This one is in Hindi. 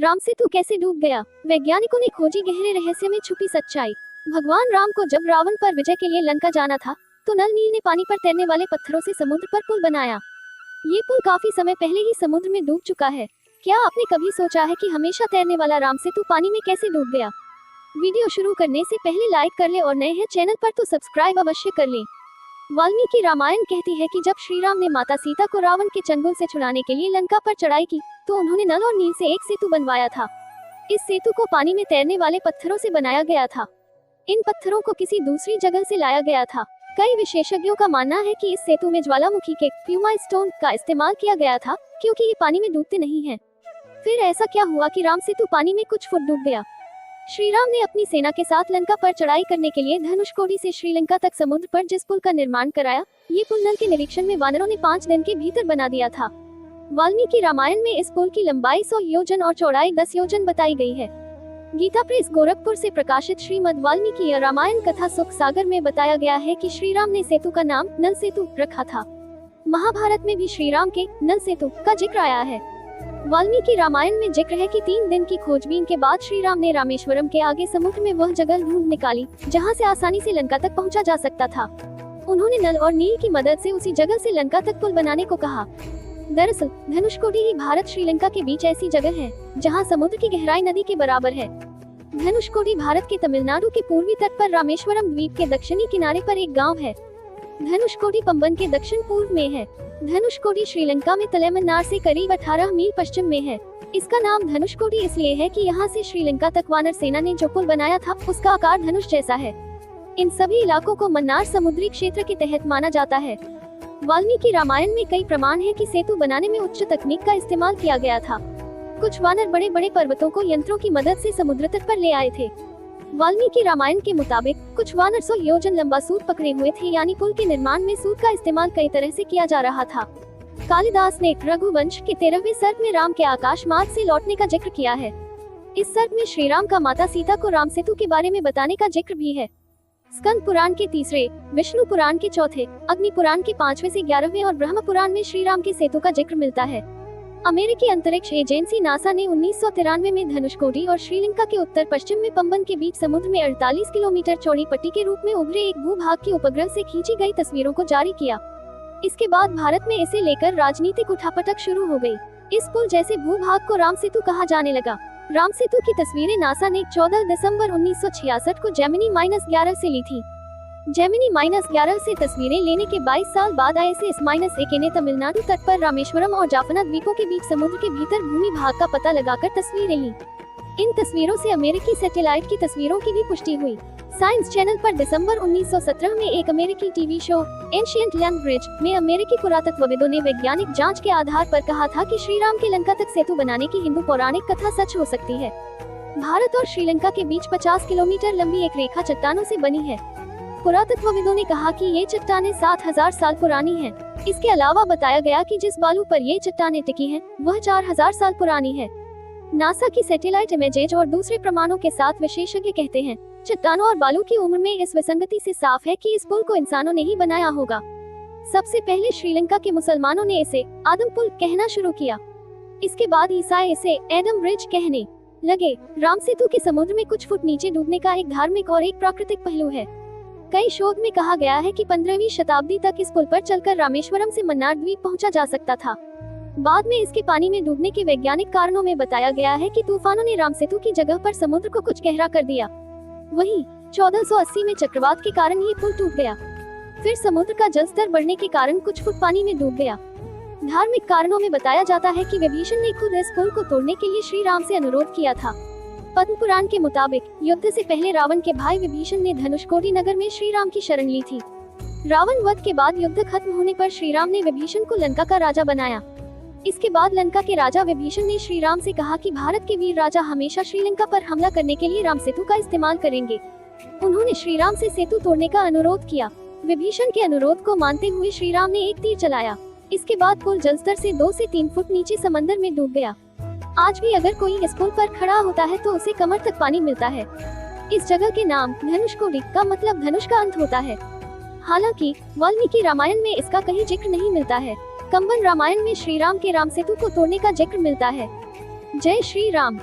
राम सेतु कैसे डूब गया? वैज्ञानिकों ने खोजी गहरे रहस्य में छुपी सच्चाई। भगवान राम को जब रावण पर विजय के लिए लंका जाना था, तो नल नील ने पानी पर तैरने वाले पत्थरों से समुद्र पर पुल बनाया। ये पुल काफी समय पहले ही समुद्र में डूब चुका है। क्या आपने कभी सोचा है कि हमेशा तैरने वाला राम सेतु पानी में कैसे डूब गया? वीडियो शुरू करने से पहले लाइक कर ले और नए हैं चैनल पर तो सब्सक्राइब अवश्य कर लें। वाल्मीकि रामायण कहती है कि जब श्री राम ने माता सीता को रावण के चंगुल से छुड़ाने के लिए लंका पर चढ़ाई की, तो उन्होंने नल और नील से एक सेतु बनवाया था। इस सेतु को पानी में तैरने वाले पत्थरों से बनाया गया था। इन पत्थरों को किसी दूसरी जगह से लाया गया था। कई विशेषज्ञों का मानना है कि इस सेतु में ज्वालामुखी के प्यूमा स्टोन का इस्तेमाल किया गया था, क्योंकि ये पानी में डूबते नहीं हैं। फिर ऐसा क्या हुआ कि राम सेतु पानी में कुछ फुट डूब गया? श्री राम ने अपनी सेना के साथ लंका पर चढ़ाई करने के लिए धनुषकोडी से श्रीलंका तक समुद्र पर जिस पुल का निर्माण कराया, ये पुल नल के निरीक्षण में वानरों ने 5 दिन के भीतर बना दिया था। वाल्मीकि रामायण में इस पुल की लंबाई 100 योजन और चौड़ाई 10 योजन बताई गई है। गीता प्रेस गोरखपुर से प्रकाशित श्रीमद् वाल्मीकि रामायण कथा सुख सागर में बताया गया है कि श्री राम ने सेतु का नाम नल सेतु रखा था। महाभारत में भी श्री राम के नल सेतु का जिक्र आया है। वाल्मीकि रामायण में जिक्र है कि 3 दिन की खोजबीन के बाद श्री राम ने रामेश्वरम के आगे समुद्र में वह जगह ढूंढ निकाली जहां से आसानी से लंका तक पहुंचा जा सकता था। उन्होंने नल और नील की मदद से उसी जगह से लंका तक पुल बनाने को कहा। दरअसल धनुषकोडी ही भारत श्रीलंका के बीच ऐसी जगह है जहां समुद्र की गहराई नदी के बराबर है। धनुषकोडी भारत के तमिलनाडु के पूर्वी तट पर रामेश्वरम द्वीप के दक्षिणी किनारे पर एक गाँव है। धनुषकोडी पंबन के दक्षिण पूर्व में है। धनुषकोडी श्रीलंका में तलैमन्नार से करीब 18 मील पश्चिम में है। इसका नाम धनुषकोडी इसलिए है कि यहाँ से श्रीलंका तक वानर सेना ने जो पुल बनाया था, उसका आकार धनुष जैसा है। इन सभी इलाकों को मन्नार समुद्री क्षेत्र के तहत माना जाता है। वाल्मीकि रामायण में कई प्रमाण है कि सेतु बनाने में उच्च तकनीक का इस्तेमाल किया गया था। कुछ वानर बड़े बड़े पर्वतों को यंत्रों की मदद से समुद्र तट पर ले आए थे। वाल्मीकि रामायण के मुताबिक कुछ वानर 100 योजन लंबा सूत पकड़े हुए थे, यानी पुल के निर्माण में सूत का इस्तेमाल कई तरह से किया जा रहा था। कालिदास ने रघुवंश के 13वें सर्ग में राम के आकाश मार्ग से लौटने का जिक्र किया है। इस सर्ग में श्री राम का माता सीता को राम सेतु के बारे में बताने का जिक्र भी है। स्कंद पुराण के 3, विष्णु पुराण के 4, अग्नि पुराण के 5वें से 11वें और ब्रह्म पुराण में श्री राम के सेतु का जिक्र मिलता है। अमेरिकी अंतरिक्ष एजेंसी नासा ने 1993 में धनुषकोडी और श्रीलंका के उत्तर पश्चिम में पंबन के बीच समुद्र में 48 किलोमीटर चौड़ी पट्टी के रूप में उभरे एक भूभाग की उपग्रह से खींची गई तस्वीरों को जारी किया। इसके बाद भारत में इसे लेकर राजनीतिक उठापटक शुरू हो गई। इस पुल जैसे भूभाग को राम सेतु कहा जाने लगा। राम सेतु की तस्वीरें नासा ने 14 दिसंबर 1966 को जेमिनी-11 से ली थी। जेमिनी-11 से तस्वीरें लेने के 22 साल बाद ISS-1 ने तमिलनाडु तट पर रामेश्वरम और जाफना द्वीपों के बीच समुद्र के भीतर भूमि भाग का पता लगाकर तस्वीरें ली। इन तस्वीरों से अमेरिकी सैटेलाइट की तस्वीरों की भी पुष्टि हुई। साइंस चैनल पर दिसंबर 1917 में एक अमेरिकी TV show ancient land bridge में अमेरिकी पुरातत्वविदों ने वैज्ञानिक जांच के आधार पर कहा था कि श्री राम के लंका तक सेतु बनाने की हिंदू पौराणिक कथा सच हो सकती है। भारत और श्रीलंका के बीच 50 किलोमीटर लंबी एक रेखा चट्टानों से बनी है। पुरातत्वविदों ने कहा कि ये चट्टानें 7000 साल पुरानी हैं। इसके अलावा बताया गया कि जिस बालू पर ये चट्टानें टिकी हैं, वह 4000 साल पुरानी है। नासा की सैटेलाइट इमेजेज और दूसरे प्रमाणों के साथ विशेषज्ञ कहते हैं, चट्टानों और बालू की उम्र में इस विसंगति से साफ है कि इस पुल को इंसानों ने ही बनाया होगा। सबसे पहले श्रीलंका के मुसलमानों ने इसे आदम पुल कहना शुरू किया। इसके बाद ईसाई इसे एडम ब्रिज कहने लगे। राम सेतु के समुद्र में कुछ फुट नीचे डूबने का एक धार्मिक और एक प्राकृतिक पहलू है। कई शोध में कहा गया है कि 15वीं शताब्दी तक इस पुल पर चलकर रामेश्वरम से मन्नार द्वीप पहुंचा जा सकता था। बाद में इसके पानी में डूबने के वैज्ञानिक कारणों में बताया गया है कि तूफानों ने राम सेतु की जगह पर समुद्र को कुछ गहरा कर दिया। वहीं 1480 में चक्रवात के कारण ये पुल टूट गया। फिर समुद्र का जल स्तर बढ़ने के कारण कुछ फुट पानी में डूब गया। धार्मिक कारणों में बताया जाता है कि विभीषण ने खुद इस पुल को तोड़ने के लिए श्री राम से अनुरोध किया था। पद्म पुराण के मुताबिक युद्ध से पहले रावण के भाई विभीषण ने धनुषकोडी नगर में श्री राम की शरण ली थी। रावण वध के बाद युद्ध खत्म होने पर श्री राम ने विभीषण को लंका का राजा बनाया। इसके बाद लंका के राजा विभीषण ने श्री राम से कहा कि भारत के वीर राजा हमेशा श्रीलंका पर हमला करने के लिए राम सेतु का इस्तेमाल करेंगे। उन्होंने श्री राम से सेतु तोड़ने का अनुरोध किया। विभीषण के अनुरोध को मानते हुए श्री राम ने एक तीर चलाया। इसके बाद पुल जलस्तर से 2 से 3 फुट नीचे समंदर में डूब गया। आज भी अगर कोई इस पुल पर खड़ा होता है तो उसे कमर तक पानी मिलता है। इस जगह के नाम धनुषकोडी का मतलब धनुष का अंत होता है। हालांकि वाल्मीकि रामायण में इसका कहीं जिक्र नहीं मिलता है। कंबन रामायण में श्री राम के राम सेतु को तोड़ने का जिक्र मिलता है। जय श्री राम।